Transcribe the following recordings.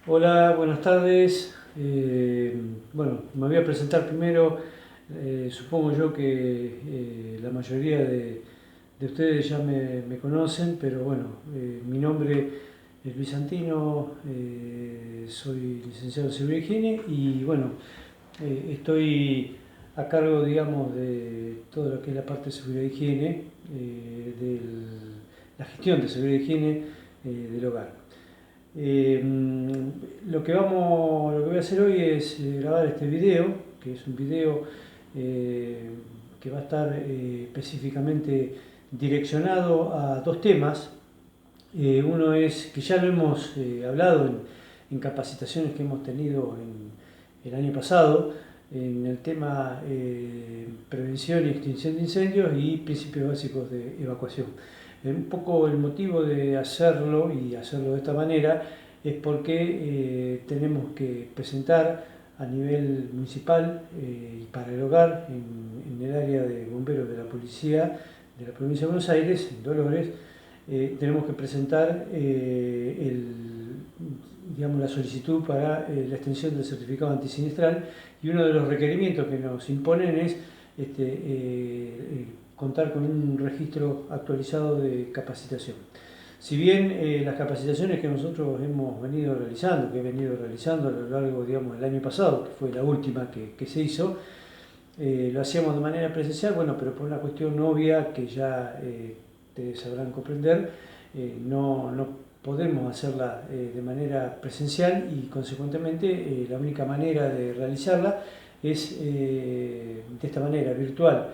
Hola, buenas tardes. Bueno, me voy a presentar primero. Supongo yo que la mayoría de ustedes ya me conocen, pero bueno, mi nombre es Luis Santino, soy licenciado en Seguridad y Higiene y bueno, estoy a cargo, digamos, de todo lo que es la parte de Seguridad y Higiene, de la gestión de Seguridad y Higiene del hogar. Eh, lo que voy a hacer hoy es grabar este video, que es un video eh, que va a estar específicamente direccionado a dos temas. Uno es que ya lo hemos hablado en capacitaciones que hemos tenido el año pasado, en el tema prevención y extinción de incendios y principios básicos de evacuación. Un poco el motivo de hacerlo y hacerlo de esta manera es porque tenemos que presentar a nivel municipal y para el hogar en el área de bomberos de la policía de la provincia de Buenos Aires, en Dolores. Tenemos que presentar digamos, la solicitud para la extensión del certificado antisinistral, y uno de los requerimientos que nos imponen es contar con un registro actualizado de capacitación. Si bien las capacitaciones que nosotros hemos venido realizando, que he venido realizando a lo largo, digamos, del año pasado, que fue la última que se hizo, lo hacíamos de manera presencial, bueno, pero por una cuestión obvia que ya ustedes sabrán comprender, no podemos hacerla de manera presencial y consecuentemente la única manera de realizarla es de esta manera, virtual.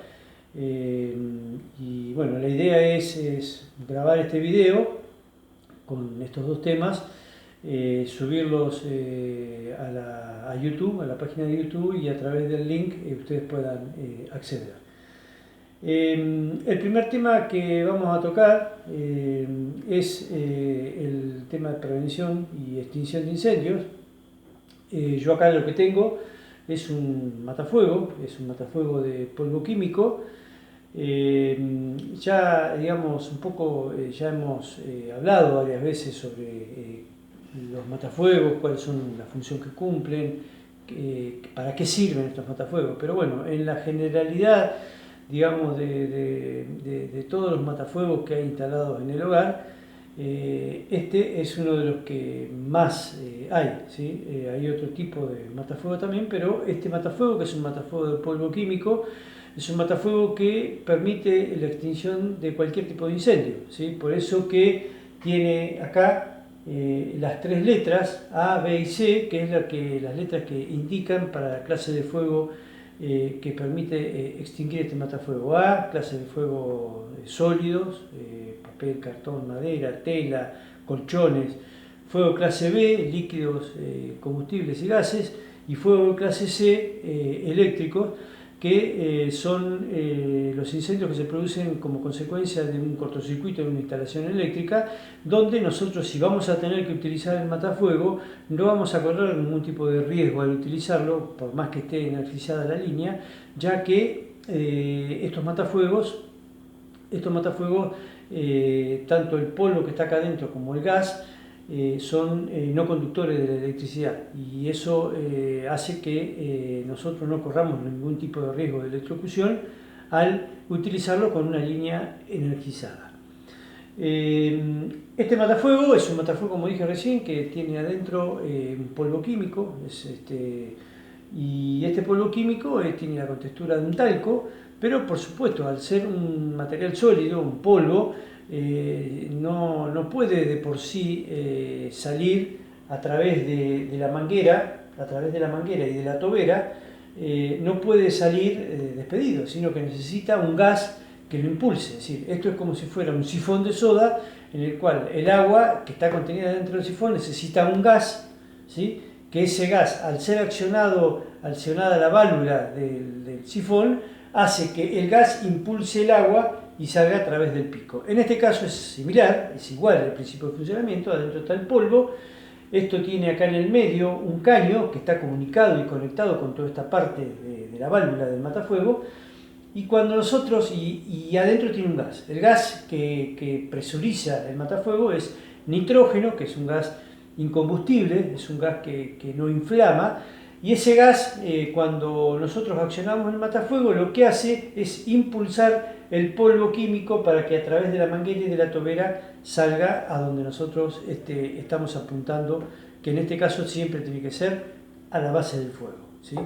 Y bueno, la idea es grabar este video con estos dos temas, subirlos a YouTube, a la página de YouTube, y a través del link ustedes puedan acceder. El primer tema que vamos a tocar es el tema de prevención y extinción de incendios. Yo acá lo que tengo es un matafuego de polvo químico. Ya, digamos, un poco, ya hemos hablado varias veces sobre los matafuegos, cuáles son la función que cumplen, para qué sirven estos matafuegos. Pero bueno, en la generalidad, digamos, de todos los matafuegos que hay instalados en el hogar, este es uno de los que más hay, ¿sí? Hay otro tipo de matafuego también, pero este matafuego, que es un matafuego de polvo químico, es un matafuego que permite la extinción de cualquier tipo de incendio, ¿sí? Por eso que tiene acá las tres letras A, B y C, que es las letras que indican para la clase de fuego que permite extinguir este matafuego. A, clase de fuego sólidos, papel, cartón, madera, tela, colchones. Fuego clase B, líquidos, combustibles y gases. Y fuego clase C, eléctricos, que son los incendios que se producen como consecuencia de un cortocircuito de una instalación eléctrica, donde nosotros, si vamos a tener que utilizar el matafuego, no vamos a correr ningún tipo de riesgo al utilizarlo, por más que esté energizada la línea, ya que estos matafuegos, tanto el polvo que está acá adentro como el gas, son no conductores de la electricidad, y eso hace que nosotros no corramos ningún tipo de riesgo de electrocución al utilizarlo con una línea energizada. Este matafuego es un matafuego, como dije recién, que tiene adentro un polvo químico, y este polvo químico tiene la contextura de un talco, pero por supuesto, al ser un material sólido, un polvo, no puede de por sí salir a través de la manguera, y de la tobera. No puede salir despedido, sino que necesita un gas que lo impulse. Es decir, esto es como si fuera un sifón de soda, en el cual el agua que está contenida dentro del sifón necesita un gas, ¿sí? Que ese gas, al ser accionada la válvula del sifón, hace que el gas impulse el agua y salga a través del pico. En este caso es similar, es igual al principio de funcionamiento. Adentro está el polvo. Esto tiene acá en el medio un caño que está comunicado y conectado con toda esta parte de la válvula del matafuego. Y cuando nosotros, y adentro tiene un gas. El gas que presuriza el matafuego es nitrógeno, que es un gas incombustible, es un gas que no inflama, y ese gas, cuando nosotros accionamos el matafuego, lo que hace es impulsar el polvo químico para que a través de la manguera y de la tobera salga a donde nosotros estamos apuntando, que en este caso siempre tiene que ser a la base del fuego, ¿sí?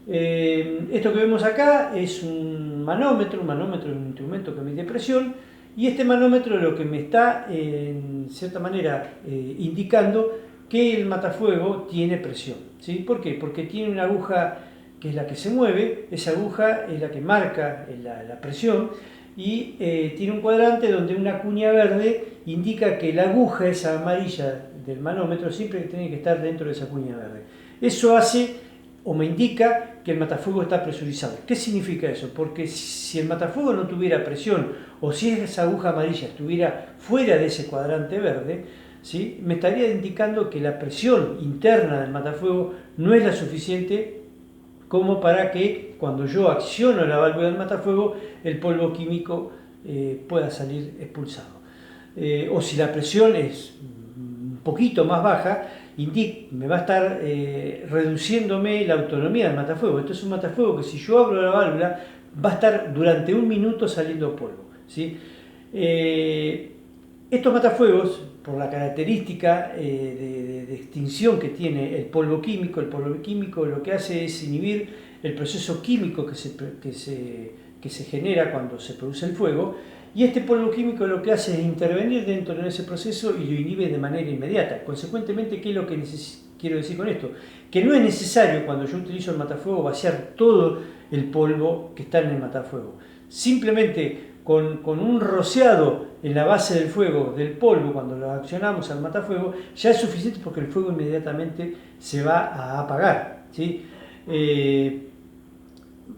Esto que vemos acá es un manómetro es un instrumento que mide presión, y este manómetro lo que me está, en cierta manera, indicando que el matafuego tiene presión, ¿sí? ¿Por qué? Porque tiene una aguja que es la que se mueve, esa aguja es la que marca la presión, y tiene un cuadrante donde una cuña verde indica que la aguja, esa amarilla del manómetro, siempre tiene que estar dentro de esa cuña verde. Eso hace o me indica que el matafuego está presurizado. ¿Qué significa eso? Porque si el matafuego no tuviera presión, o si esa aguja amarilla estuviera fuera de ese cuadrante verde, ¿sí?, me estaría indicando que la presión interna del matafuego no es la suficiente como para que cuando yo acciono la válvula del matafuego el polvo químico pueda salir expulsado. O si la presión es un poquito más baja, me va a estar reduciéndome la autonomía del matafuego. Esto es un matafuego que si yo abro la válvula va a estar durante 1 minuto saliendo polvo, ¿sí? Estos matafuegos, por la característica de extinción que tiene el polvo químico lo que hace es inhibir el proceso químico que se genera cuando se produce el fuego, y este polvo químico lo que hace es intervenir dentro de ese proceso y lo inhibe de manera inmediata. Consecuentemente, ¿qué es lo que quiero decir con esto? Que no es necesario, cuando yo utilizo el matafuego, vaciar todo el polvo que está en el matafuego. Simplemente con un rociado en la base del fuego del polvo, cuando lo accionamos al matafuego, ya es suficiente, porque el fuego inmediatamente se va a apagar, ¿sí?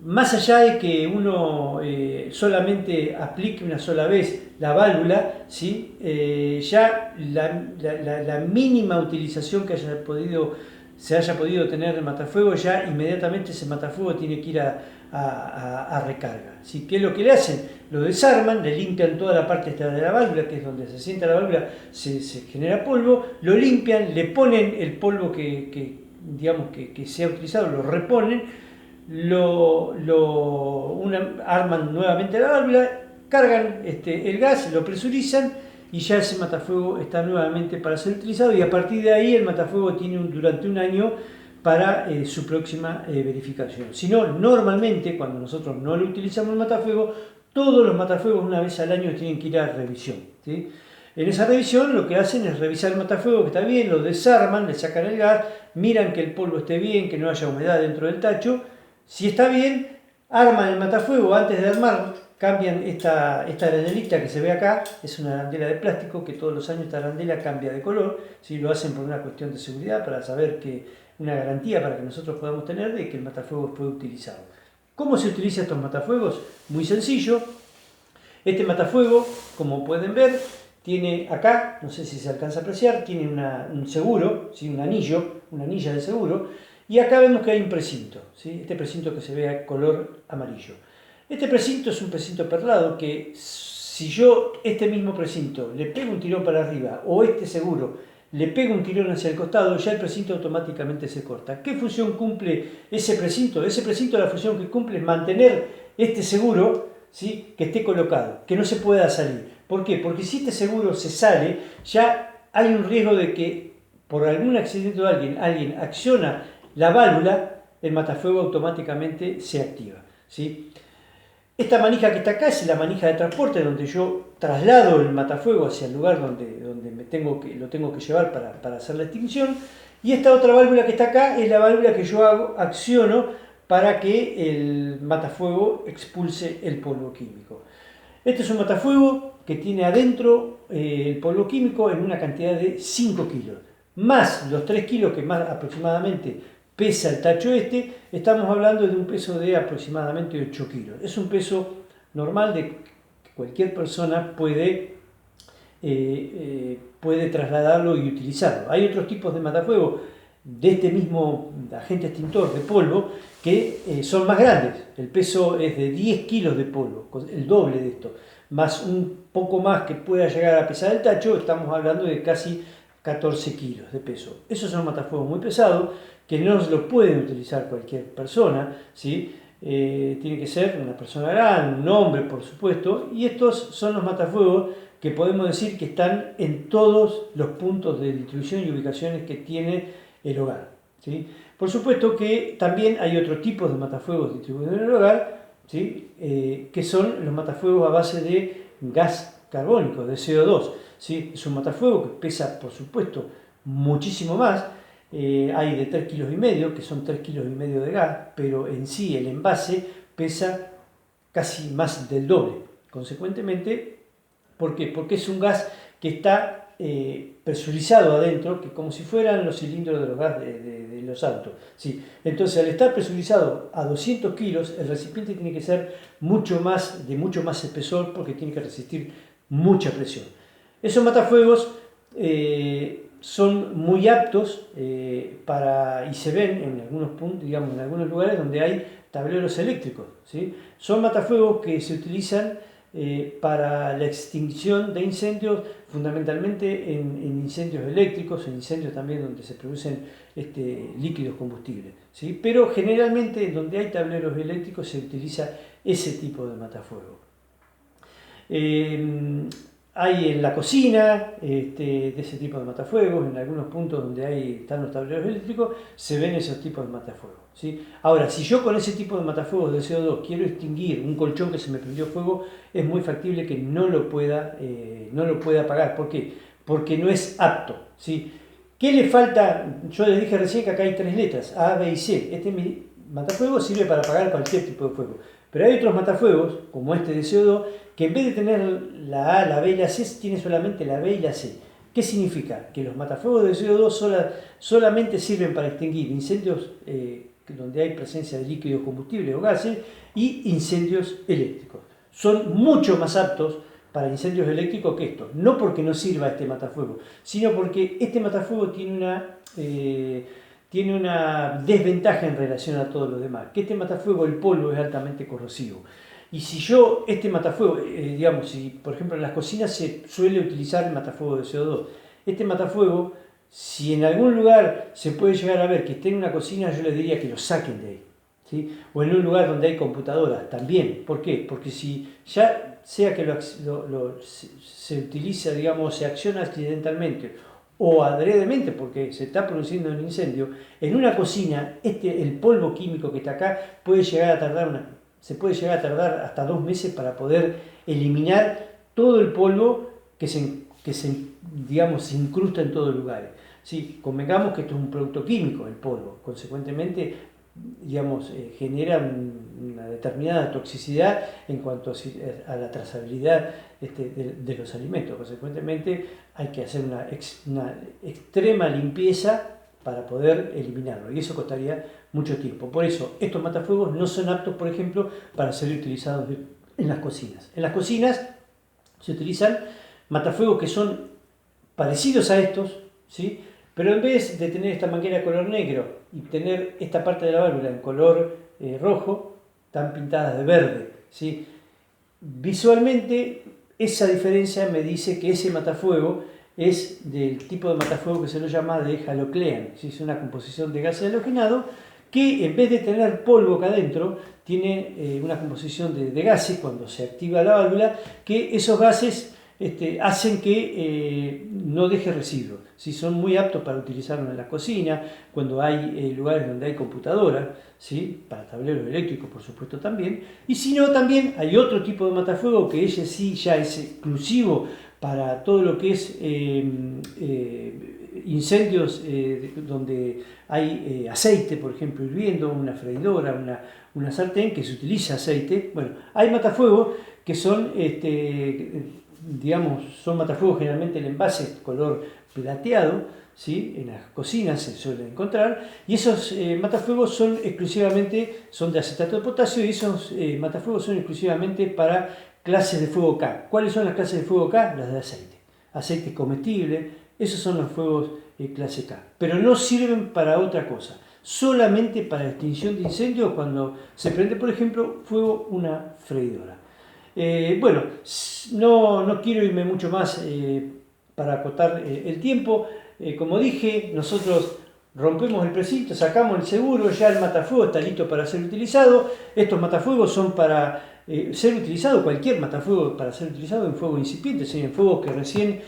Más allá de que uno solamente aplique una sola vez la válvula, ¿sí?, ya la mínima utilización que se haya podido tener el matafuego, ya inmediatamente ese matafuego tiene que ir a recarga, ¿sí? ¿Qué es lo que le hacen? Lo desarman, le limpian toda la parte esta de la válvula, que es donde se sienta la válvula, se genera polvo, lo limpian, le ponen el polvo que se ha utilizado, lo reponen, arman nuevamente la válvula, cargan el gas, lo presurizan, y ya ese matafuego está nuevamente para ser utilizado, y a partir de ahí el matafuego tiene durante 1 año para su próxima verificación. Si no, normalmente cuando nosotros no lo utilizamos el matafuego, todos los matafuegos una vez al año tienen que ir a revisión, ¿sí? En esa revisión lo que hacen es revisar el matafuego, que está bien, lo desarman, le sacan el gas, miran que el polvo esté bien, que no haya humedad dentro del tacho. Si está bien, arman el matafuego. Antes de armarlo, cambian esta arandelita que se ve acá, es una arandela de plástico, que todos los años esta arandela cambia de color, ¿sí? Lo hacen por una cuestión de seguridad, para saber una garantía para que nosotros podamos tener de que el matafuego fue utilizado. ¿Cómo se utilizan estos matafuegos? Muy sencillo. Este matafuego, como pueden ver, tiene acá, no sé si se alcanza a apreciar, tiene un seguro, ¿sí?, una anilla de seguro, y acá vemos que hay un precinto, ¿sí? Este precinto que se ve a color amarillo. Este precinto es un precinto perlado que, si yo este mismo precinto le pego un tirón para arriba, o este seguro le pego un tirón hacia el costado, ya el precinto automáticamente se corta. ¿Qué función cumple ese precinto? Ese precinto, la función que cumple es mantener este seguro, ¿sí?, que esté colocado, que no se pueda salir. ¿Por qué? Porque si este seguro se sale, ya hay un riesgo de que por algún accidente de alguien acciona la válvula, el matafuego automáticamente se activa, ¿sí? Esta manija que está acá es la manija de transporte, donde yo traslado el matafuego hacia el lugar donde lo tengo que llevar para hacer la extinción. Y esta otra válvula que está acá es la válvula que yo acciono para que el matafuego expulse el polvo químico. Este es un matafuego que tiene adentro el polvo químico en una cantidad de 5 kilos, más los 3 kilos que más aproximadamente pesa el tacho estamos hablando de un peso de aproximadamente 8 kilos. Es un peso normal de que cualquier persona puede trasladarlo y utilizarlo. Hay otros tipos de matafuego de este mismo agente extintor de polvo que son más grandes. El peso es de 10 kilos de polvo, el doble de esto, más un poco más que pueda llegar a pesar el tacho. Estamos hablando de casi 14 kilos de peso. Esos son matafuegos muy pesados que no los pueden utilizar cualquier persona, ¿sí? Tiene que ser una persona grande, un hombre, por supuesto, y estos son los matafuegos que podemos decir que están en todos los puntos de distribución y ubicaciones que tiene el hogar, ¿sí? Por supuesto que también hay otro tipo de matafuegos distribuidos en el hogar, ¿sí? Que son los matafuegos a base de gas carbónico, de CO2, ¿sí? Es un matafuego que pesa, por supuesto, muchísimo más. Hay de 3,5 kilos, que son 3,5 kilos de gas, pero en sí el envase pesa casi más del doble. Consecuentemente, ¿por qué? Porque es un gas que está presurizado adentro, que como si fueran los cilindros de los gas de los autos, ¿sí? Entonces, al estar presurizado a 200 kilos, el recipiente tiene que ser de mucho más espesor, porque tiene que resistir mucha presión. Esos matafuegos son muy aptos y se ven en algunos puntos, digamos, en algunos lugares donde hay tableros eléctricos, ¿sí? Son matafuegos que se utilizan para la extinción de incendios, fundamentalmente en incendios eléctricos, en incendios también donde se producen líquidos combustibles, ¿sí? Pero generalmente donde hay tableros eléctricos se utiliza ese tipo de matafuego. Hay en la cocina de ese tipo de matafuegos, en algunos puntos donde están los tableros eléctricos, se ven esos tipos de matafuegos, ¿sí? Ahora, si yo con ese tipo de matafuegos de CO2 quiero extinguir un colchón que se me prendió fuego, es muy factible que no lo pueda apagar. ¿Por qué? Porque no es apto, ¿sí? ¿Qué le falta? Yo les dije recién que acá hay 3 letras, A, B y C. Este matafuego sirve para apagar cualquier tipo de fuego. Pero hay otros matafuegos, como este de CO2, que en vez de tener la A, la B y la C, tiene solamente la B y la C. ¿Qué significa? Que los matafuegos de CO2 solamente sirven para extinguir incendios donde hay presencia de líquidos combustibles o gases y incendios eléctricos. Son mucho más aptos para incendios eléctricos que estos. No porque no sirva este matafuego, sino porque este matafuego tiene una desventaja en relación a todos los demás, que este matafuego, el polvo, es altamente corrosivo. Y si yo, este matafuego, digamos, si por ejemplo en las cocinas se suele utilizar el matafuego de CO2, este matafuego, si en algún lugar se puede llegar a ver que esté en una cocina, yo les diría que lo saquen de ahí, ¿sí? O en un lugar donde hay computadoras, también. ¿Por qué? Porque si ya sea que se utiliza, digamos, se acciona accidentalmente, o adredemente porque se está produciendo un incendio, en una cocina el polvo químico que está acá se puede llegar a tardar hasta 2 meses para poder eliminar todo el polvo que digamos, se incrusta en todos los lugares. Sí, convengamos que esto es un producto químico, el polvo, consecuentemente, digamos, genera una determinada toxicidad en cuanto a la trazabilidad de los alimentos. Consecuentemente, hay que hacer una extrema limpieza para poder eliminarlo, y eso costaría mucho tiempo. Por eso, estos matafuegos no son aptos, por ejemplo, para ser utilizados en las cocinas. En las cocinas se utilizan matafuegos que son parecidos a estos, ¿sí? Pero en vez de tener esta manguera de color negro y tener esta parte de la válvula en color rojo, están pintadas de verde, ¿sí? Visualmente, esa diferencia me dice que ese matafuego es del tipo de matafuego que se lo llama de haloclean, ¿sí? Es una composición de gases halogenados que en vez de tener polvo acá adentro, tiene una composición de gases cuando se activa la válvula, que esos gases hacen que no deje residuos, ¿sí? Son muy aptos para utilizarlo en la cocina, cuando hay lugares donde hay computadoras, ¿sí? Para tableros eléctricos, por supuesto, también. Y si no, también hay otro tipo de matafuego que ese sí ya es exclusivo para todo lo que es incendios donde hay aceite, por ejemplo, hirviendo, una freidora, una sartén que se utiliza aceite. Bueno, hay matafuegos que son digamos, son matafuegos generalmente el envase color plateado, ¿sí? En las cocinas se suelen encontrar, y esos matafuegos son de acetato de potasio, y esos matafuegos son exclusivamente para clases de fuego K. ¿Cuáles son las clases de fuego K? Las de aceite comestible, esos son los fuegos clase K, pero no sirven para otra cosa, solamente para extinción de incendios cuando se prende, por ejemplo, fuego una freidora. Bueno, no quiero irme mucho más para acotar el tiempo. como dije, nosotros rompemos el precinto, sacamos el seguro, ya el matafuego está listo para ser utilizado. Estos matafuegos son para ser utilizados, cualquier matafuego para ser utilizado en fuego incipiente, es decir, en fuegos que recién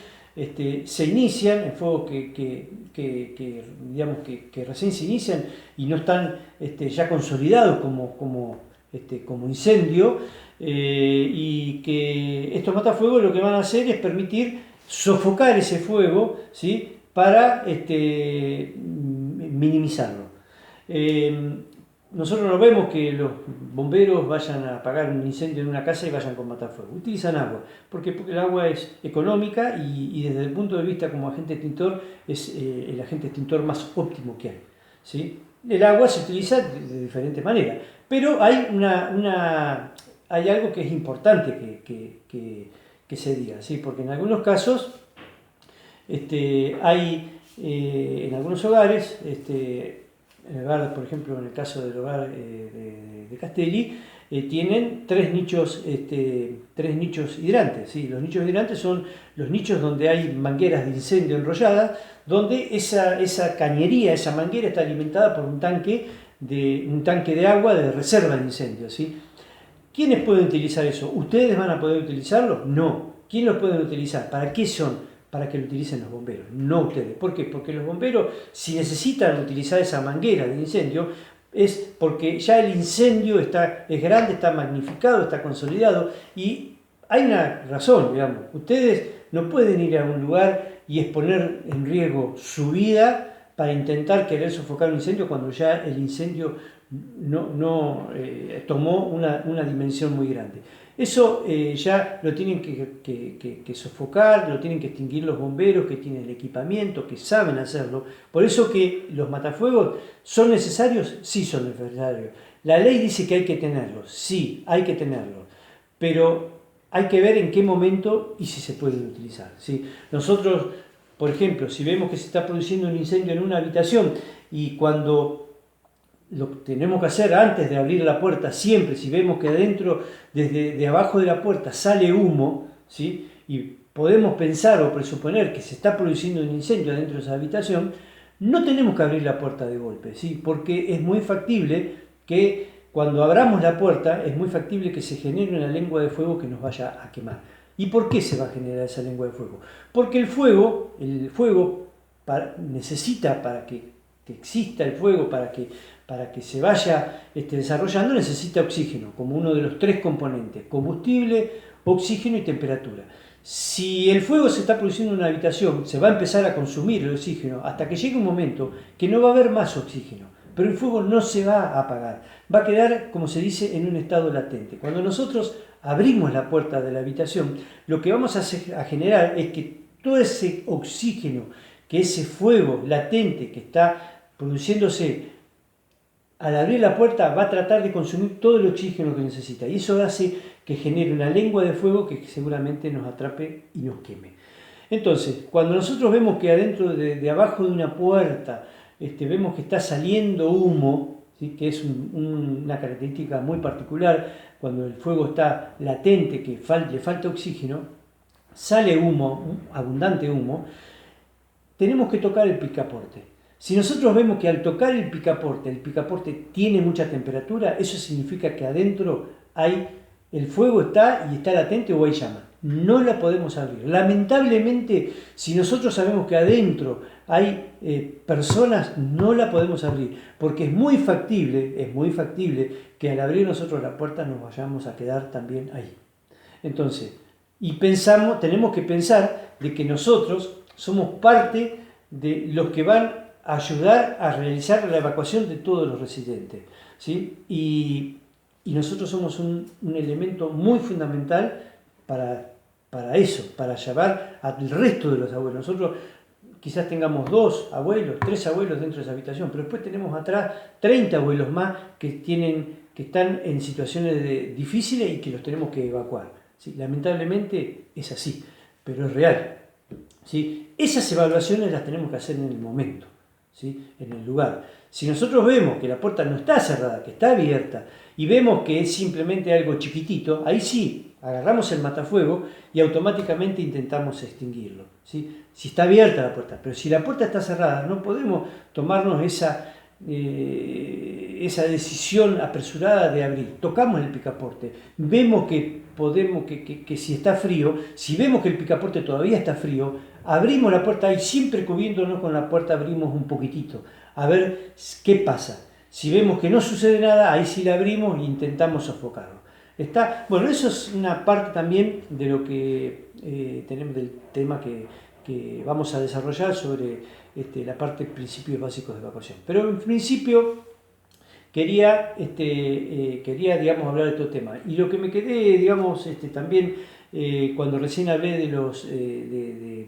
se inician, en fuegos digamos que recién se inician y no están ya consolidados como incendio, y que estos matafuegos lo que van a hacer es permitir sofocar ese fuego, ¿sí?, para minimizarlo. Nosotros no vemos que los bomberos vayan a apagar un incendio en una casa y vayan con matafuego. Utilizan agua, porque el agua es económica y desde el punto de vista como agente extintor es el agente extintor más óptimo que hay, ¿sí? El agua se utiliza de diferentes maneras, pero hay hay algo que es importante que se diga, ¿sí? Porque en algunos casos hay en algunos hogares, en el hogar, por ejemplo, en el caso del hogar de Castelli, tienen tres nichos hidrantes, ¿sí? Los nichos hidrantes son los nichos donde hay mangueras de incendio enrolladas, donde esa cañería, esa manguera está alimentada por un tanque de agua de reserva de incendio, ¿sí? ¿Quiénes pueden utilizar eso? ¿Ustedes van a poder utilizarlo? No. ¿Quién los puede utilizar? ¿Para qué son? Para que lo utilicen los bomberos, no ustedes. ¿Por qué? Porque los bomberos, si necesitan utilizar esa manguera de incendio, es porque ya el incendio es grande, está magnificado, está consolidado, y hay una razón, digamos. Ustedes no pueden ir a un lugar y exponer en riesgo su vida para intentar querer sofocar un incendio cuando ya el incendio tomó una dimensión muy grande. Eso ya lo tienen que sofocar, lo tienen que extinguir los bomberos que tienen el equipamiento, que saben hacerlo. Por eso que los matafuegos son necesarios, sí son necesarios. La ley dice que hay que tenerlos, sí, hay que tenerlos, pero hay que ver en qué momento y si se pueden utilizar, ¿sí? Nosotros, por ejemplo, si vemos que se está produciendo un incendio en una habitación y cuando lo tenemos que hacer antes de abrir la puerta, siempre, si vemos que adentro, desde abajo de la puerta sale humo, ¿sí?, y podemos pensar o presuponer que se está produciendo un incendio dentro de esa habitación, no tenemos que abrir la puerta de golpe, ¿sí?, porque es muy factible que cuando abramos la puerta, es muy factible que se genere una lengua de fuego que nos vaya a quemar. ¿Y por qué se va a generar esa lengua de fuego? Porque el fuego necesita, para que exista el fuego, para que se vaya desarrollando, necesita oxígeno como uno de los tres componentes: combustible, oxígeno y temperatura. Si el fuego se está produciendo en una habitación, se va a empezar a consumir el oxígeno hasta que llegue un momento que no va a haber más oxígeno, pero el fuego no se va a apagar, va a quedar, como se dice, en un estado latente. Cuando nosotros abrimos la puerta de la habitación, lo que vamos a generar es que todo ese oxígeno, que ese fuego latente que está produciéndose al abrir la puerta, va a tratar de consumir todo el oxígeno que necesita, y eso hace que genere una lengua de fuego que seguramente nos atrape y nos queme. Entonces, cuando nosotros vemos que adentro de abajo de una puerta vemos que está saliendo humo, ¿sí?, que es una característica muy particular, cuando el fuego está latente, que le falta oxígeno, sale humo, abundante humo, tenemos que tocar el picaporte. Si nosotros vemos que al tocar el picaporte tiene mucha temperatura, eso significa que adentro el fuego está latente o hay llama. No la podemos abrir. Lamentablemente, si nosotros sabemos que adentro hay personas, no la podemos abrir, porque es muy factible que al abrir nosotros la puerta nos vayamos a quedar también ahí. Entonces, tenemos que pensar de que nosotros somos parte de los que van a ayudar a realizar la evacuación de todos los residentes, ¿sí? Y nosotros somos un elemento muy fundamental para eso, para llevar al resto de los abuelos. Nosotros quizás tengamos 2 abuelos, 3 abuelos dentro de esa habitación, pero después tenemos atrás 30 abuelos más que están en situaciones difíciles y que los tenemos que evacuar, ¿sí? Lamentablemente es así, pero es real, ¿sí? Esas evaluaciones las tenemos que hacer en el momento, ¿sí?, en el lugar. Si nosotros vemos que la puerta no está cerrada, que está abierta, y vemos que es simplemente algo chiquitito, ahí sí agarramos el matafuego y automáticamente intentamos extinguirlo, ¿sí? Si está abierta la puerta, pero si la puerta está cerrada, no podemos tomarnos esa decisión apresurada de abrir. Tocamos el picaporte, vemos que si está frío, si vemos que el picaporte todavía está frío, abrimos la puerta y siempre cubriéndonos con la puerta abrimos un poquitito, a ver qué pasa. Si vemos que no sucede nada, ahí sí la abrimos e intentamos sofocarlo. Bueno, eso es una parte también de lo que tenemos del tema que vamos a desarrollar sobre la parte de principios básicos de evacuación. Pero en principio quería digamos, hablar de todo tema. Y lo que me quedé, digamos, también cuando recién hablé de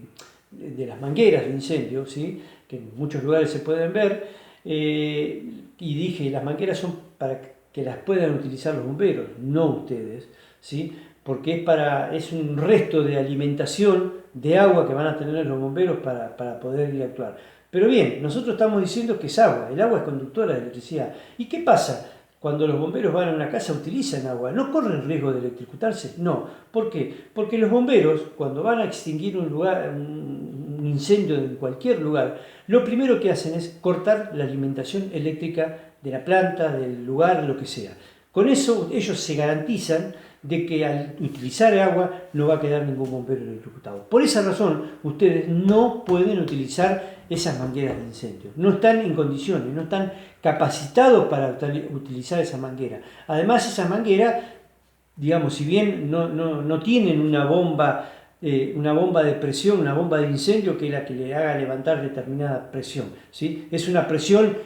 las mangueras de incendio, ¿sí? Que en muchos lugares se pueden ver, y dije, las mangueras son para que las puedan utilizar los bomberos, no ustedes, ¿sí? Porque es un resto de alimentación de agua que van a tener los bomberos para poder ir a actuar. Pero bien, nosotros estamos diciendo que es agua, el agua es conductora de electricidad. ¿Y qué pasa? Cuando los bomberos van a una casa utilizan agua, ¿no corren riesgo de electrocutarse? No. ¿Por qué? Porque los bomberos, cuando van a extinguir un incendio en cualquier lugar, lo primero que hacen es cortar la alimentación eléctrica de la planta, del lugar, lo que sea. Con eso ellos se garantizan de que al utilizar agua no va a quedar ningún bombero electrocutado. Por esa razón, ustedes no pueden utilizar esas mangueras de incendio. No están en condiciones, no están capacitados para utilizar esa manguera. Además, esa manguera, digamos, si bien no tienen una bomba de presión, una bomba de incendio que es la que le haga levantar determinada presión, ¿sí? Es una presión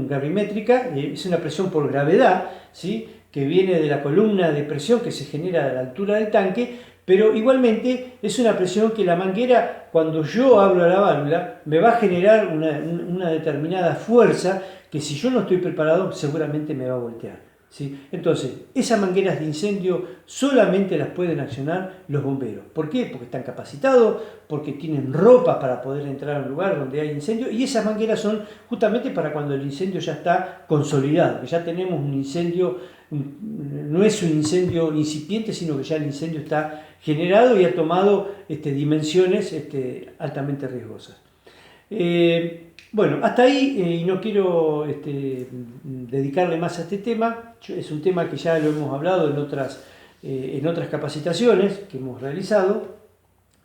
gravimétrica, es una presión por gravedad, ¿sí? Que viene de la columna de presión que se genera a la altura del tanque, pero igualmente es una presión que la manguera, cuando yo abro la válvula, me va a generar una determinada fuerza que si yo no estoy preparado seguramente me va a voltear, ¿sí? Entonces, esas mangueras de incendio solamente las pueden accionar los bomberos. ¿Por qué? Porque están capacitados, porque tienen ropa para poder entrar a un lugar donde hay incendio, y esas mangueras son justamente para cuando el incendio ya está consolidado, que ya tenemos un incendio, no es un incendio incipiente, sino que ya el incendio está generado y ha tomado dimensiones altamente riesgosas. Bueno, hasta ahí, y no quiero dedicarle más a este tema. Es un tema que ya lo hemos hablado en otras capacitaciones que hemos realizado,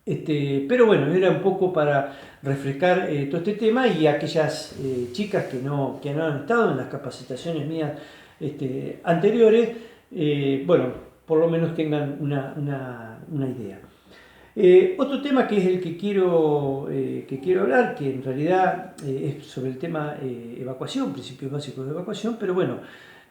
pero bueno, era un poco para refrescar todo este tema, y aquellas chicas que no han estado en las capacitaciones mías anteriores, bueno, por lo menos tengan una idea. Otro tema que es el que quiero hablar, que en realidad es sobre el tema evacuación, principios básicos de evacuación, pero bueno,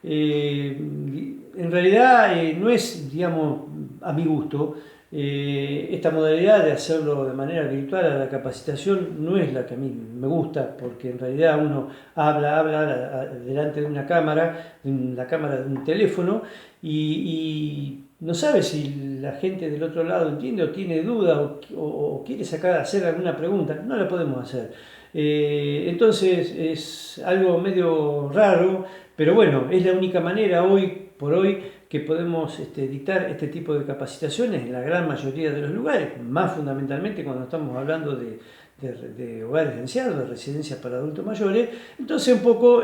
en realidad no es, digamos, a mi gusto. Esta modalidad de hacerlo de manera virtual a la capacitación no es la que a mí me gusta, porque en realidad uno habla delante de una cámara, la cámara de un teléfono, y no sabe si la gente del otro lado entiende o tiene duda o quiere hacer alguna pregunta. No la podemos hacer. Entonces es algo medio raro, pero bueno, es la única manera hoy por hoy que podemos dictar este tipo de capacitaciones en la gran mayoría de los lugares, más fundamentalmente cuando estamos hablando de hogares de ancianos, de residencias para adultos mayores. Entonces un poco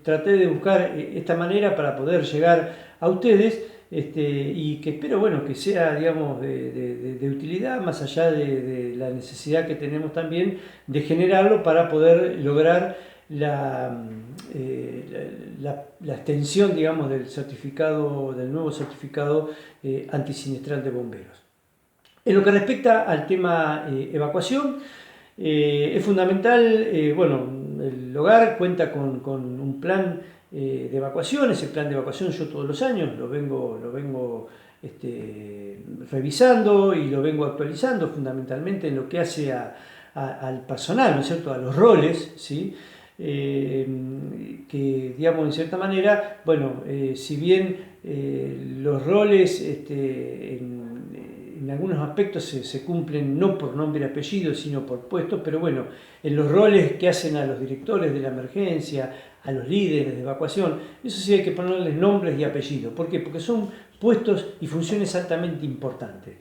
traté de buscar esta manera para poder llegar a ustedes, y que espero, bueno, que sea, digamos, de utilidad, más allá de la necesidad que tenemos también de generarlo para poder lograr la extensión, digamos, del nuevo certificado antisinestral de bomberos. En lo que respecta al tema evacuación, es fundamental, bueno, el hogar cuenta con un plan de evacuación. Ese plan de evacuación yo todos los años lo vengo revisando y lo vengo actualizando, fundamentalmente en lo que hace al personal, ¿no es cierto?, a los roles, ¿sí? Que, digamos, en cierta manera, bueno, si bien los roles en algunos aspectos se cumplen no por nombre y apellido, sino por puestos, pero bueno, en los roles que hacen a los directores de la emergencia, a los líderes de evacuación, eso sí hay que ponerles nombres y apellidos. ¿Por qué? Porque son puestos y funciones altamente importantes.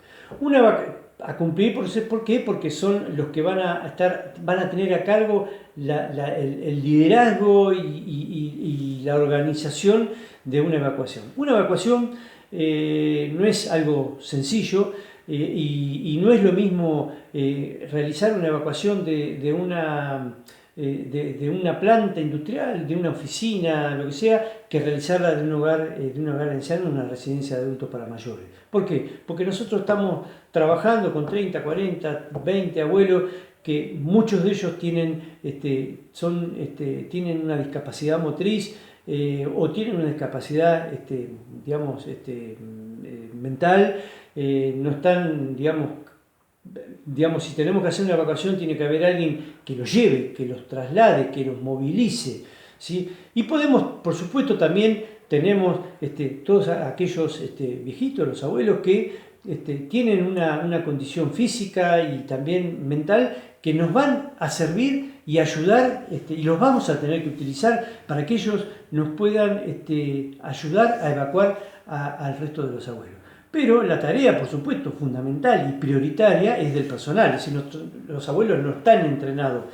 A cumplir, ¿por qué? Porque son los que van a tener a cargo el liderazgo y la organización de una evacuación. Una evacuación no es algo sencillo y no es lo mismo realizar una evacuación de una planta industrial, de una oficina, lo que sea, que realizarla de un hogar anciano en una residencia de adultos para mayores. ¿Por qué? Porque nosotros estamos trabajando con 30, 40, 20 abuelos que muchos de ellos tienen una discapacidad motriz o tienen una discapacidad mental, no están, si tenemos que hacer una evacuación tiene que haber alguien que los lleve, que los traslade, que los movilice, ¿sí? Y podemos, por supuesto, también tenemos todos aquellos viejitos, los abuelos que tienen una condición física y también mental que nos van a servir y ayudar, y los vamos a tener que utilizar para que ellos nos puedan ayudar a evacuar al resto de los abuelos. Pero la tarea, por supuesto, fundamental y prioritaria es del personal. Es decir, los abuelos no están entrenados,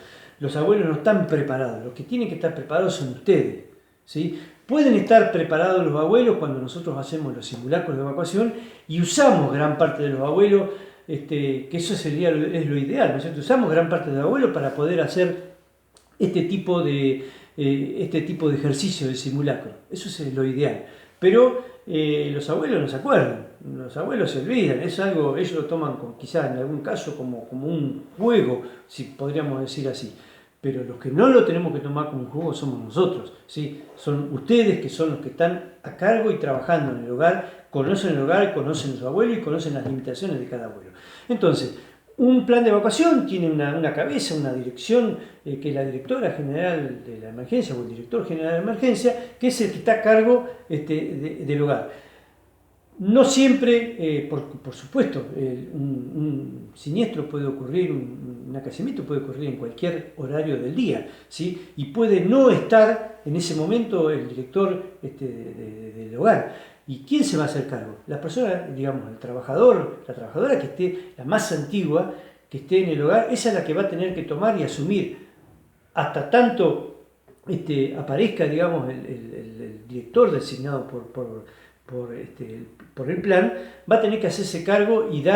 los abuelos no están preparados. Los que tienen que estar preparados son ustedes, ¿sí? Pueden estar preparados los abuelos cuando nosotros hacemos los simulacros de evacuación y usamos gran parte de los abuelos, que eso es lo ideal, ¿no es cierto? Usamos gran parte de los abuelos para poder hacer este tipo de ejercicio de simulacro. Eso es lo ideal. Pero los abuelos no se acuerdan, los abuelos se olvidan, es algo, ellos lo toman quizás en algún caso como un juego, si podríamos decir así. Pero los que no lo tenemos que tomar como un juego somos nosotros, ¿sí? Son ustedes que son los que están a cargo y trabajando en el hogar, conocen el hogar, conocen a su abuelo y conocen las limitaciones de cada abuelo. Entonces, un plan de evacuación tiene una cabeza, una dirección, que es la directora general de la emergencia o el director general de la emergencia, que es el que está a cargo del hogar. No siempre, por supuesto, un siniestro puede ocurrir, un accidente puede ocurrir en cualquier horario del día, ¿sí? Y puede no estar en ese momento el director del hogar. ¿Y quién se va a hacer cargo? La persona, digamos, el trabajador, la trabajadora que esté, la más antigua, que esté en el hogar, esa es la que va a tener que tomar y asumir hasta tanto aparezca, digamos, el director designado por el plan, va a tener que hacerse cargo y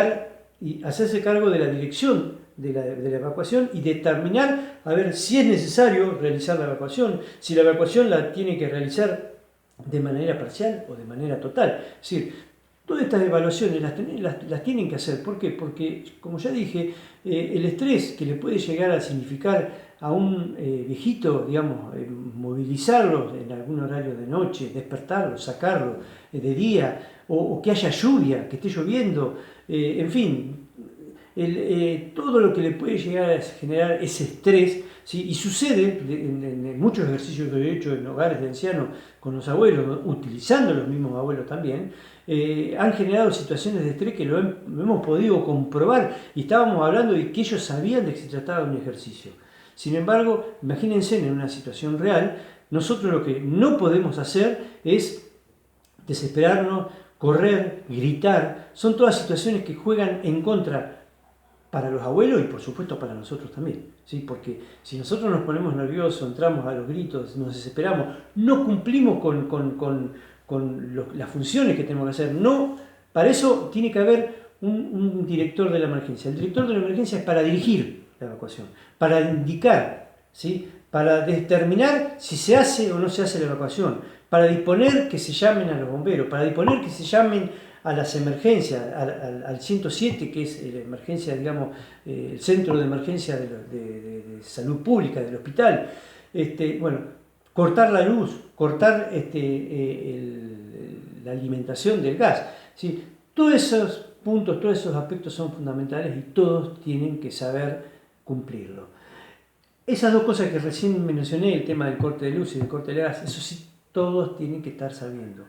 hacerse cargo de la dirección de la evacuación y determinar a ver si es necesario realizar la evacuación, si la evacuación la tiene que realizar de manera parcial o de manera total. Es decir, todas estas evaluaciones las tienen que hacer. ¿Por qué? Porque, como ya dije, el estrés que le puede llegar a significar a un viejito, digamos, movilizarlo en algún horario de noche, despertarlo, sacarlo de día, o que haya lluvia, que esté lloviendo, en fin, todo lo que le puede llegar a generar ese estrés, ¿sí? Y sucede en muchos ejercicios que he hecho en hogares de ancianos con los abuelos, utilizando los mismos abuelos también, han generado situaciones de estrés que lo hemos podido comprobar y estábamos hablando de que ellos sabían de que se trataba de un ejercicio. Sin embargo, imagínense en una situación real, nosotros lo que no podemos hacer es desesperarnos, correr, gritar. Son todas situaciones que juegan en contra para los abuelos y por supuesto para nosotros también, ¿sí? Porque si nosotros nos ponemos nerviosos, entramos a los gritos, nos desesperamos, no cumplimos con las funciones que tenemos que hacer. No, para eso tiene que haber un director de la emergencia. El director de la emergencia es para dirigir la evacuación, para indicar, ¿sí? Para determinar si se hace o no se hace la evacuación, para disponer que se llamen a los bomberos, para disponer que se llamen a las emergencias, al 107, que es la emergencia, digamos, el centro de emergencia de salud pública del hospital. Bueno, cortar la luz, cortar la alimentación del gas, ¿sí? Todos esos puntos, todos esos aspectos son fundamentales y todos tienen que saber cumplirlo. Esas dos cosas que recién mencioné, el tema del corte de luz y del corte de gas, eso sí, todos tienen que estar sabiendo.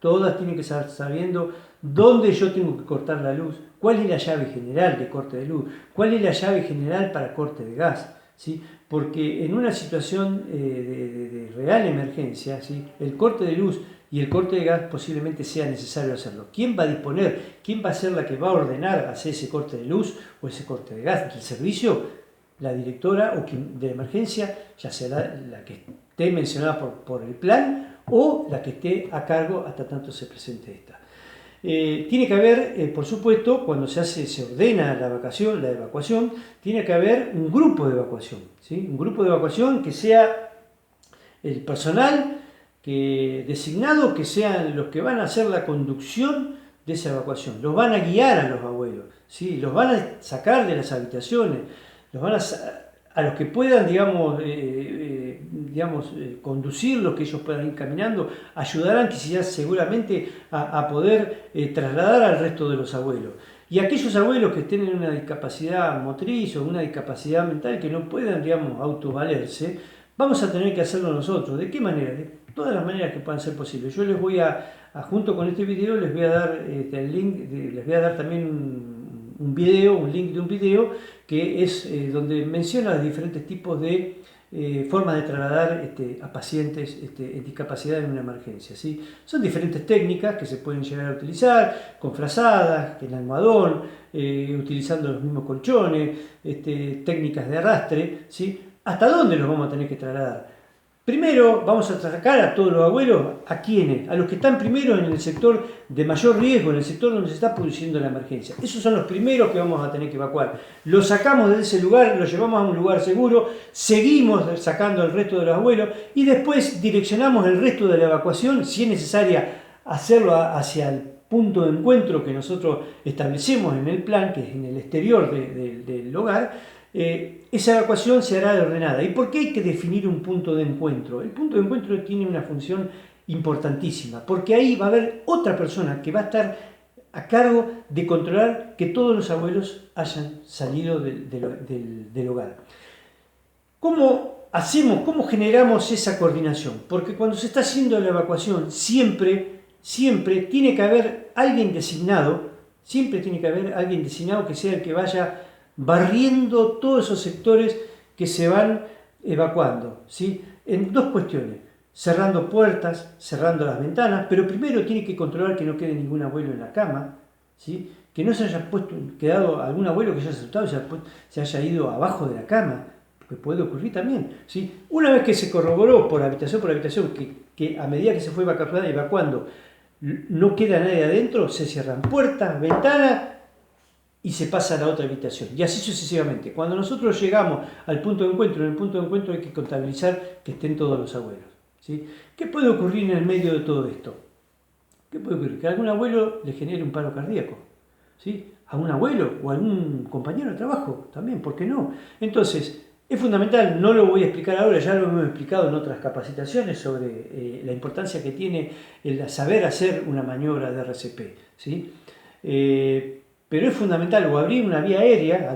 Todas tienen que estar sabiendo dónde yo tengo que cortar la luz, cuál es la llave general de corte de luz, cuál es la llave general para corte de gas, ¿sí? Porque en una situación de real emergencia, ¿sí?, el corte de luz y el corte de gas posiblemente sea necesario hacerlo. ¿Quién va a disponer? ¿Quién va a ser la que va a ordenar hacer ese corte de luz o ese corte de gas del servicio? La directora o quien de emergencia, ya sea la que esté mencionada por el plan o la que esté a cargo hasta tanto se presente esta. Tiene que haber, por supuesto, cuando se ordena la evacuación, tiene que haber un grupo de evacuación, ¿sí? Un grupo de evacuación que sea el personal designado, que sean los que van a hacer la conducción de esa evacuación. Los van a guiar a los abuelos, ¿sí? Los van a sacar de las habitaciones, los van a los que puedan, conducirlos, que ellos puedan ir caminando, ayudarán quizás seguramente a poder trasladar al resto de los abuelos. Y aquellos abuelos que tienen una discapacidad motriz o una discapacidad mental que no puedan, autovalerse, vamos a tener que hacerlo nosotros. ¿De qué manera? De todas las maneras que puedan ser posibles. Yo les voy junto con este video, les voy a dar el link, les voy a dar también un link de un video que es donde menciona los diferentes tipos de formas de trasladar a pacientes en discapacidad en una emergencia, ¿sí? Son diferentes técnicas que se pueden llegar a utilizar, con frazadas, en almohadón, utilizando los mismos colchones, técnicas de arrastre, ¿sí? ¿Hasta dónde los vamos a tener que trasladar? Primero vamos a sacar a todos los abuelos, ¿a quiénes? A los que están primero en el sector de mayor riesgo, en el sector donde se está produciendo la emergencia. Esos son los primeros que vamos a tener que evacuar. Los sacamos de ese lugar, los llevamos a un lugar seguro, seguimos sacando al resto de los abuelos y después direccionamos el resto de la evacuación, si es necesaria hacerlo hacia el punto de encuentro que nosotros establecemos en el plan, que es en el exterior del hogar. Esa evacuación se hará ordenada. ¿Y por qué hay que definir un punto de encuentro? El punto de encuentro tiene una función importantísima, porque ahí va a haber otra persona que va a estar a cargo de controlar que todos los abuelos hayan salido del hogar. ¿Cómo hacemos, cómo generamos esa coordinación? Porque cuando se está haciendo la evacuación, siempre tiene que haber alguien designado, que sea el que vaya barriendo todos esos sectores que se van evacuando, ¿sí? En dos cuestiones: cerrando puertas, cerrando las ventanas, pero primero tiene que controlar que no quede ningún abuelo en la cama, ¿sí? Que no se haya quedado algún abuelo que haya asustado y se haya ido abajo de la cama, que puede ocurrir también, ¿sí? Una vez que se corroboró por habitación que a medida que se fue evacuando no queda nadie adentro, se cierran puertas, ventanas y se pasa a la otra habitación, y así sucesivamente. Cuando nosotros llegamos al punto de encuentro, en el punto de encuentro hay que contabilizar que estén todos los abuelos, ¿sí? ¿Qué puede ocurrir en el medio de todo esto? ¿Qué puede ocurrir? Que a algún abuelo le genere un paro cardíaco, ¿sí? A un abuelo o a algún compañero de trabajo también, ¿por qué no? Entonces, es fundamental, no lo voy a explicar ahora, ya lo hemos explicado en otras capacitaciones sobre la importancia que tiene el saber hacer una maniobra de RCP, ¿sí? Pero es fundamental, o abrir una vía aérea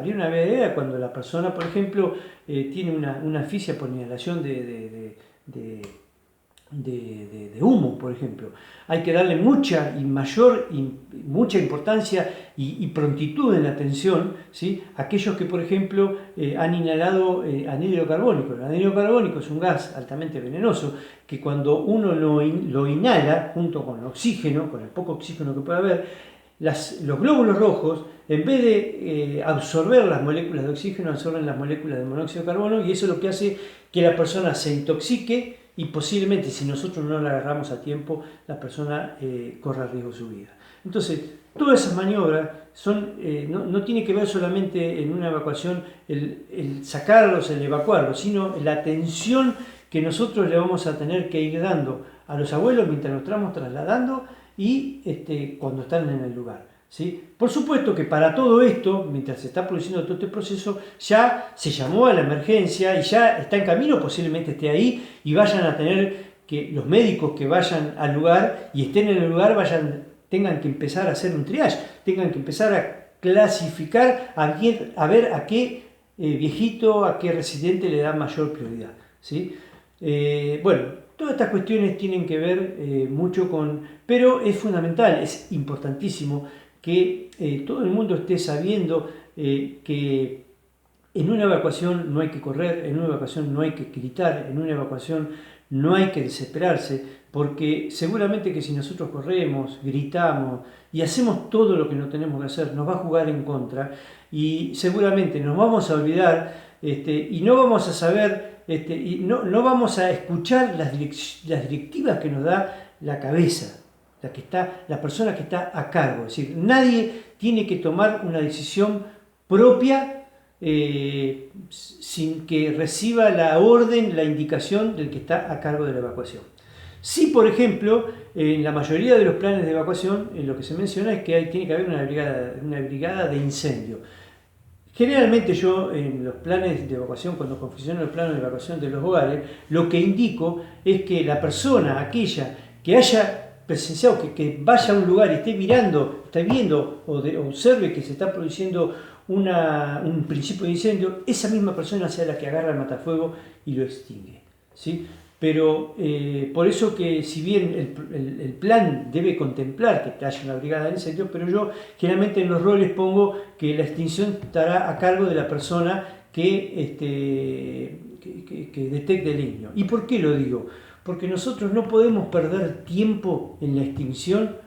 cuando la persona, por ejemplo, tiene una asfixia por inhalación de humo, por ejemplo. Hay que darle mucha importancia y prontitud en la atención, ¿sí? Aquellos que, por ejemplo, han inhalado anhídrido carbónico. El anhídrido carbónico es un gas altamente venenoso que cuando uno lo inhala junto con el oxígeno, con el poco oxígeno que puede haber, los glóbulos rojos, en vez de absorber las moléculas de oxígeno, absorben las moléculas de monóxido de carbono, y eso es lo que hace que la persona se intoxique y posiblemente, si nosotros no la agarramos a tiempo, la persona corra riesgo de su vida. Entonces, todas esas maniobras no tiene que ver solamente en una evacuación el sacarlos, el evacuarlos, sino la atención que nosotros le vamos a tener que ir dando a los abuelos mientras nos estamos trasladando y cuando están en el lugar, ¿sí? Por supuesto que para todo esto, mientras se está produciendo todo este proceso, ya se llamó a la emergencia y ya está en camino, posiblemente esté ahí, y vayan a tener que los médicos que vayan al lugar y estén en el lugar tengan que empezar a hacer un triage, tengan que empezar a clasificar a ver a qué viejito, a qué residente le da mayor prioridad, ¿sí? Bueno, todas estas cuestiones tienen que ver mucho con, pero es fundamental, es importantísimo que todo el mundo esté sabiendo que en una evacuación no hay que correr, en una evacuación no hay que gritar, en una evacuación no hay que desesperarse, porque seguramente que si nosotros corremos, gritamos y hacemos todo lo que no tenemos que hacer, nos va a jugar en contra y seguramente nos vamos a olvidar y no vamos a saber, y no vamos a escuchar las directivas que nos da la cabeza, la persona que está a cargo. Es decir, nadie tiene que tomar una decisión propia sin que reciba la orden, la indicación del que está a cargo de la evacuación. Sí, por ejemplo, en la mayoría de los planes de evacuación, lo que se menciona es que tiene que haber una brigada de incendio. Generalmente yo en los planes de evacuación, cuando confecciono el plano de evacuación de los hogares, lo que indico es que la persona, aquella que haya presenciado, que vaya a un lugar y esté mirando, esté viendo o observe que se está produciendo un principio de incendio, esa misma persona sea la que agarra el matafuego y lo extingue, ¿sí? Pero por eso que si bien el plan debe contemplar que haya una brigada de incendio, pero yo generalmente en los roles pongo que la extinción estará a cargo de la persona que detecte el incendio. ¿Y por qué lo digo? Porque nosotros no podemos perder tiempo en la extinción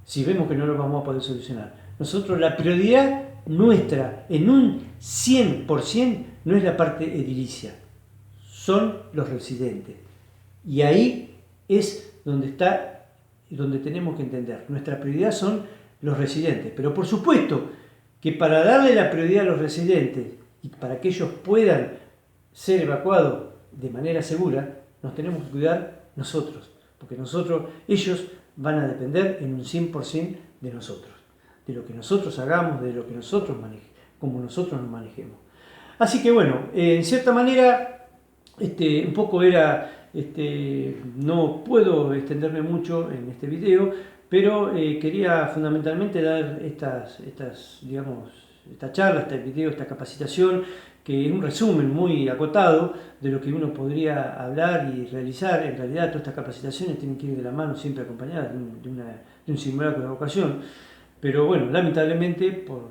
si vemos que no lo vamos a poder solucionar. Nosotros la prioridad nuestra en un 100% no es la parte edilicia, son los residentes. Y ahí es donde tenemos que entender. Nuestra prioridad son los residentes. Pero por supuesto que para darle la prioridad a los residentes y para que ellos puedan ser evacuados de manera segura, nos tenemos que cuidar nosotros. Porque ellos van a depender en un 100% de nosotros. De lo que nosotros hagamos, de lo que nosotros manejemos, como nosotros nos manejemos. Así que bueno, en cierta manera, un poco era... no puedo extenderme mucho en este video, pero quería fundamentalmente dar esta charla, este video, esta capacitación, que es un resumen muy acotado de lo que uno podría hablar y realizar. En realidad todas estas capacitaciones tienen que ir de la mano, siempre acompañadas de un simulacro de evacuación. Pero bueno, lamentablemente por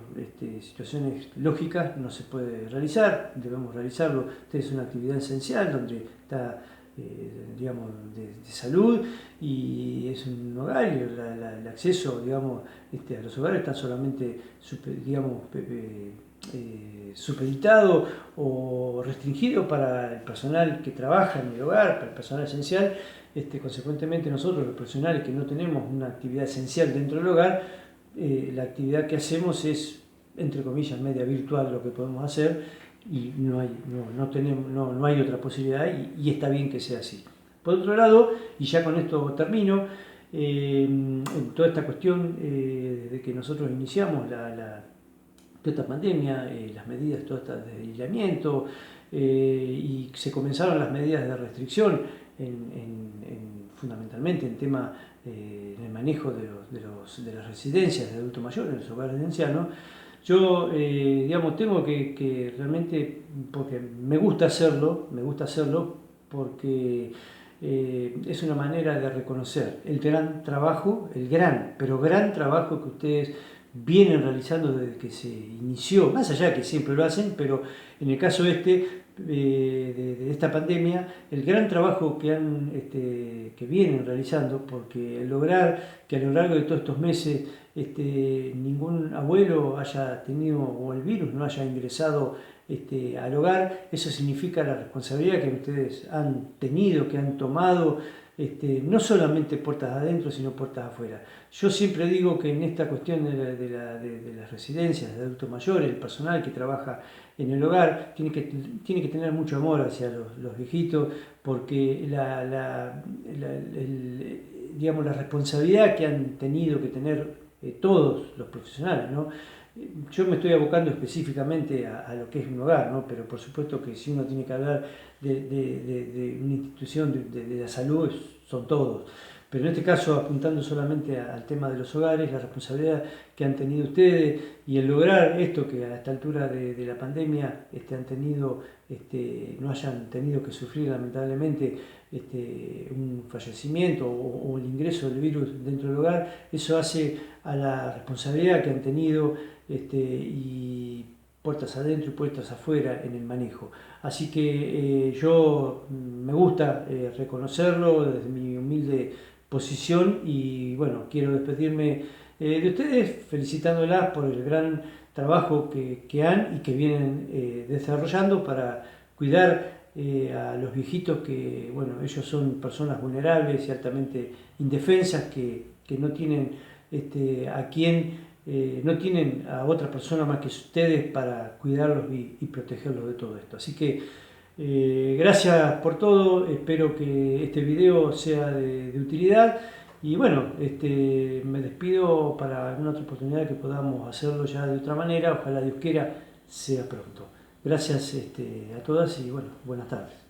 situaciones lógicas no se puede realizar, debemos realizarlo. Esta es una actividad esencial donde está, de salud y es un hogar y el acceso, a los hogares está solamente, supeditado o restringido para el personal que trabaja en el hogar, para el personal esencial. Consecuentemente nosotros, los profesionales que no tenemos una actividad esencial dentro del hogar, la actividad que hacemos es, entre comillas, media virtual lo que podemos hacer y no hay otra posibilidad y está bien que sea así. Por otro lado, y ya con esto termino, en toda esta cuestión desde que nosotros iniciamos toda esta pandemia, las medidas todas estas de aislamiento y se comenzaron las medidas de restricción fundamentalmente en tema en el manejo de las residencias de adultos mayores, en los hogares de ancianos. Yo, tengo que realmente, porque me gusta hacerlo porque es una manera de reconocer el gran trabajo, pero gran trabajo que ustedes vienen realizando desde que se inició, más allá que siempre lo hacen, pero en el caso de esta pandemia, el gran trabajo que vienen realizando, porque lograr que a lo largo de todos estos meses ningún abuelo haya tenido, o el virus no haya ingresado al hogar, eso significa la responsabilidad que ustedes han tenido, que han tomado, no solamente puertas adentro, sino puertas afuera. Yo siempre digo que en esta cuestión de las residencias de adultos mayores, el personal que trabaja en el hogar tiene que tener mucho amor hacia los viejitos, porque la responsabilidad que han tenido que tener todos los profesionales, ¿no? Yo me estoy abocando específicamente a lo que es un hogar, ¿no? Pero por supuesto que si uno tiene que hablar de una institución de la salud, son todos. Pero en este caso, apuntando solamente al tema de los hogares, la responsabilidad que han tenido ustedes y el lograr esto que a esta altura de la pandemia han tenido, no hayan tenido que sufrir lamentablemente un fallecimiento o el ingreso del virus dentro del hogar, eso hace a la responsabilidad que han tenido y puertas adentro y puertas afuera en el manejo. Así que yo me gusta reconocerlo desde mi humilde posición y bueno, quiero despedirme de ustedes felicitándolas por el gran trabajo que han y que vienen desarrollando para cuidar a los viejitos que, bueno, ellos son personas vulnerables y altamente indefensas que no tienen a quien no tienen a otra persona más que ustedes para cuidarlos y protegerlos de todo esto. Así que gracias por todo, espero que este video sea de utilidad y bueno, me despido para alguna otra oportunidad que podamos hacerlo ya de otra manera, ojalá Dios quiera sea pronto. Gracias a todas y bueno, buenas tardes.